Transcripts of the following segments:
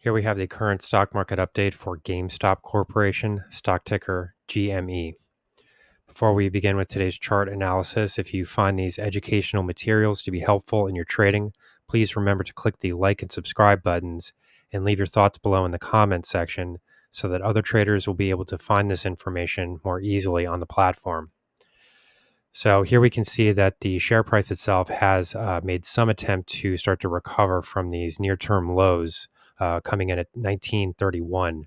Here we have the current stock market update for GameStop Corporation, stock ticker GME. Before we begin with today's chart analysis, if you find these educational materials to be helpful in your trading, please remember to click the like and subscribe buttons and leave your thoughts below in the comments section so that other traders will be able to find this information more easily on the platform. So here we can see that the share price itself has made some attempt to start to recover from these near-term lows coming in at 1931.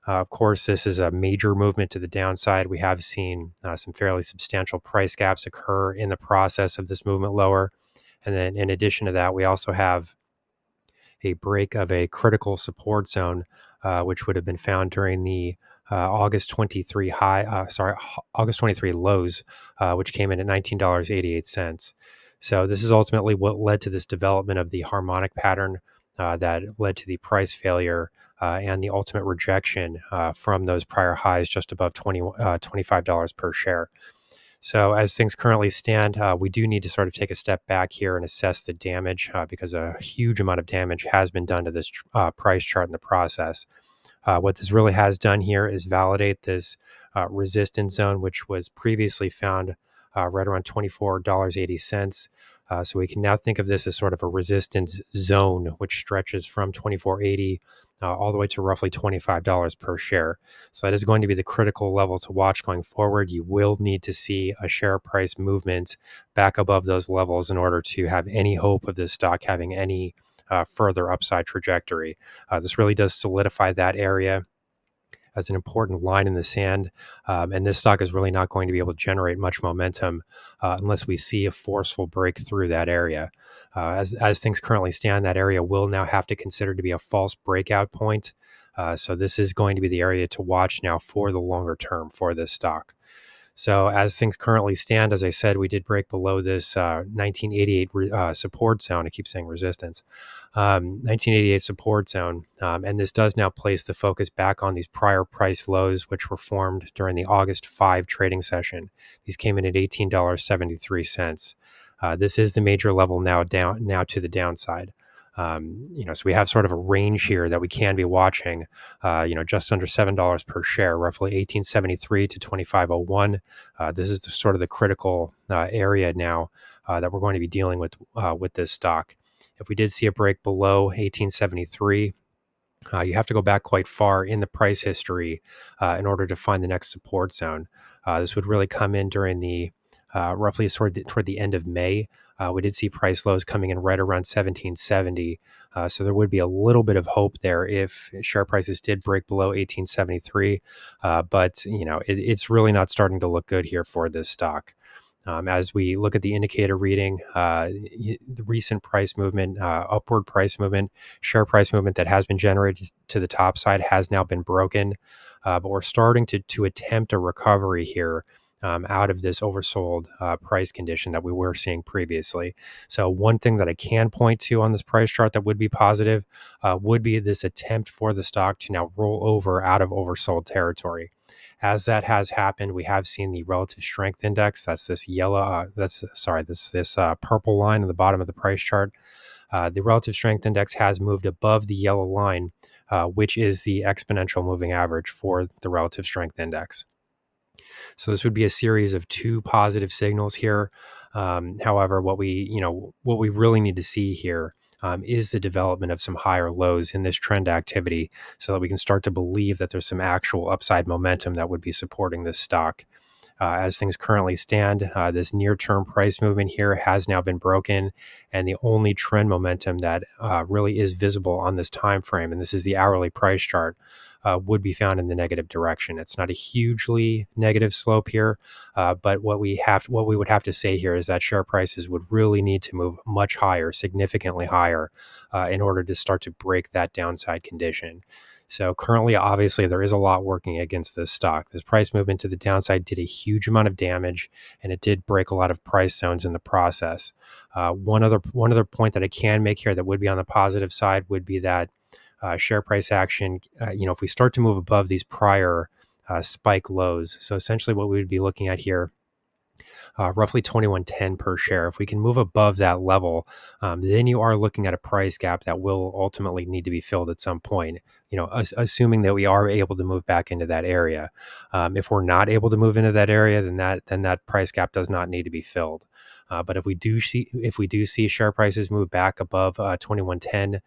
Of course, this is a major movement to the downside. We have seen some fairly substantial price gaps occur in the process of this movement lower. And then in addition to that, we also have a break of a critical support zone, which would have been found during the August 23 August 23 lows, which came in at $19.88. So this is ultimately what led to this development of the harmonic pattern that led to the price failure and the ultimate rejection from those prior highs just above $25 per share. So as things currently stand, we do need to sort of take a step back here and assess the damage because a huge amount of damage has been done to this price chart in the process. What this really has done here is validate this resistance zone, which was previously found right around $24.80. So we can now think of this as sort of a resistance zone, which stretches from $24.80 all the way to roughly $25 per share. So that is going to be the critical level to watch going forward. You will need to see a share price movement back above those levels in order to have any hope of this stock having any further upside trajectory. This really does solidify that area as an important line in the sand. And this stock is really not going to be able to generate much momentum unless we see a forceful break through that area. As things currently stand, that area will now have to consider to be a false breakout point. So this is going to be the area to watch now for the longer term for this stock. So as things currently stand, as I said, we did break below this 1988 support zone. I keep saying resistance. 1988 support zone. And this does now place the focus back on these prior price lows, which were formed during the August 5 trading session. These came in at $18.73. This is the major level now to the downside. So we have sort of a range here that we can be watching, just under $7 per share, roughly 1873 to 2501. This is sort of the critical area now that we're going to be dealing with this stock. If we did see a break below 1873, you have to go back quite far in the price history in order to find the next support zone. This would really come in during the roughly toward the end of May. We did see price lows coming in right around 1770. So there would be a little bit of hope there if share prices did break below 1873. But it's really not starting to look good here for this stock. As we look at the indicator reading, the recent price movement, upward price movement, share price movement that has been generated to the top side has now been broken. But we're starting to attempt a recovery here out of this oversold price condition that we were seeing previously. So one thing that I can point to on this price chart that would be positive would be this attempt for the stock to now roll over out of oversold territory. As that has happened, we have seen the relative strength index. That's this yellow. This purple line at the bottom of the price chart. The relative strength index has moved above the yellow line, which is the exponential moving average for the relative strength index. So this would be a series of two positive signals here. However, what we really need to see here is the development of some higher lows in this trend activity so that we can start to believe that there's some actual upside momentum that would be supporting this stock. As things currently stand, this near-term price movement here has now been broken, and the only trend momentum that really is visible on this time frame, and this is the hourly price chart, would be found in the negative direction. It's not a hugely negative slope here, but what we would have to say here is that share prices would really need to move much higher, significantly higher, in order to start to break that downside condition. So currently, obviously, there is a lot working against this stock. This price movement to the downside did a huge amount of damage, and it did break a lot of price zones in the process. One other point that I can make here that would be on the positive side would be that share price action, if we start to move above these prior spike lows. So essentially what we would be looking at here roughly 21.10 per share. If we can move above that level, then you are looking at a price gap that will ultimately need to be filled at some point. Assuming that we are able to move back into that area. If we're not able to move into that area, then that price gap does not need to be filled. But if we do see share prices move back above 21.10,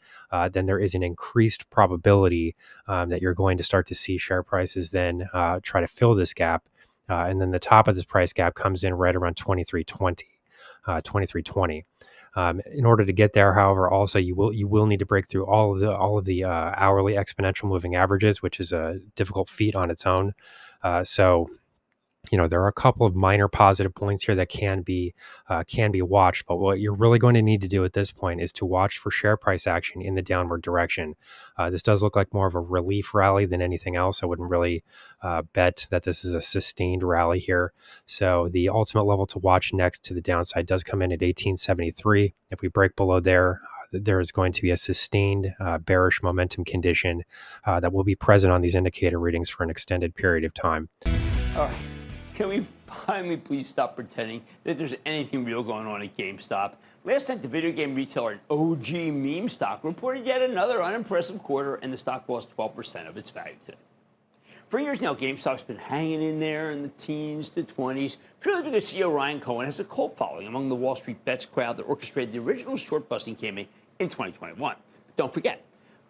then there is an increased probability that you're going to start to see share prices then try to fill this gap. And then the top of this price gap comes in right around 23.20. 23.20. In order to get there, however, also you will need to break through all of the hourly exponential moving averages, which is a difficult feat on its own. So there are a couple of minor positive points here that can be watched, but what you're really going to need to do at this point is to watch for share price action in the downward direction. This does look like more of a relief rally than anything else. I wouldn't really bet that this is a sustained rally here. So the ultimate level to watch next to the downside does come in at 1873. If we break below there, there is going to be a sustained bearish momentum condition that will be present on these indicator readings for an extended period of time. All right. Can we finally please stop pretending that there's anything real going on at GameStop? Last night, the video game retailer and OG meme stock reported yet another unimpressive quarter, and the stock lost 12% of its value today. For years now, GameStop's been hanging in there in the teens to 20s, purely because CEO Ryan Cohen has a cult following among the Wall Street Bets crowd that orchestrated the original short-busting campaign in 2021. Don't forget,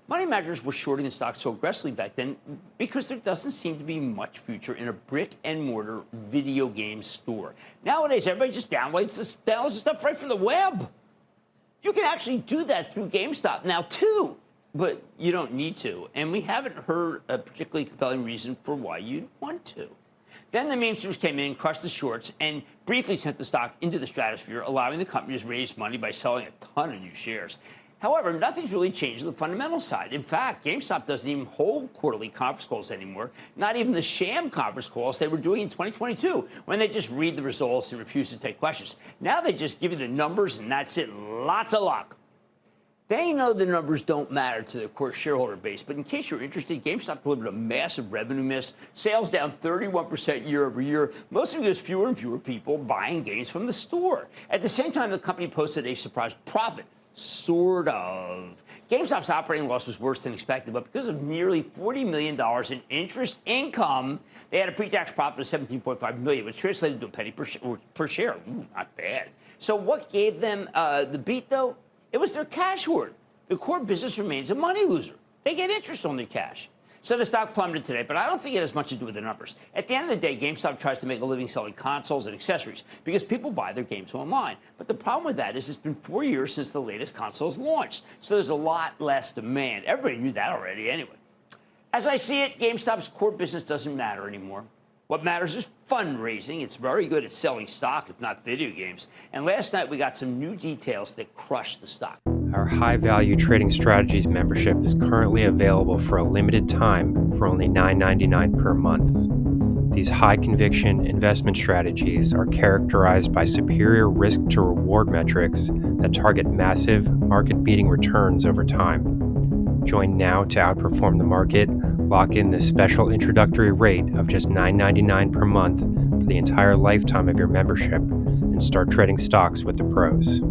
money managers were shorting the stock so aggressively back then because there doesn't seem to be much future in a brick-and-mortar video game store. Nowadays, everybody just downloads the stuff right from the web. You can actually do that through GameStop now, too, but you don't need to. And we haven't heard a particularly compelling reason for why you'd want to. Then the memesters came in, crushed the shorts, and briefly sent the stock into the stratosphere, allowing the company to raise money by selling a ton of new shares. However, nothing's really changed on the fundamental side. In fact, GameStop doesn't even hold quarterly conference calls anymore, not even the sham conference calls they were doing in 2022, when they just read the results and refuse to take questions. Now they just give you the numbers, and that's it. Lots of luck. They know the numbers don't matter to their core shareholder base, but in case you're interested, GameStop delivered a massive revenue miss, sales down 31% year over year, mostly because fewer and fewer people buying games from the store. At the same time, the company posted a surprise profit. Sort of. GameStop's operating loss was worse than expected, but because of nearly $40 million in interest income, they had a pre-tax profit of $17.5 million, which translated to a penny per share. Ooh, not bad. So what gave them the beat, though? It was their cash hoard. The core business remains a money loser. They get interest on their cash. So the stock plummeted today, but I don't think it has much to do with the numbers. At the end of the day, GameStop tries to make a living selling consoles and accessories because people buy their games online. But the problem with that is it's been 4 years since the latest consoles launched, so there's a lot less demand. Everybody knew that already anyway. As I see it, GameStop's core business doesn't matter anymore. What matters is fundraising. It's very good at selling stock, if not video games. And last night, we got some new details that crushed the stock. Our High Value Trading Strategies membership is currently available for a limited time for only $9.99 per month. These high-conviction investment strategies are characterized by superior risk-to-reward metrics that target massive, market-beating returns over time. Join now to outperform the market. Lock in this special introductory rate of just $9.99 per month for the entire lifetime of your membership and start trading stocks with the pros.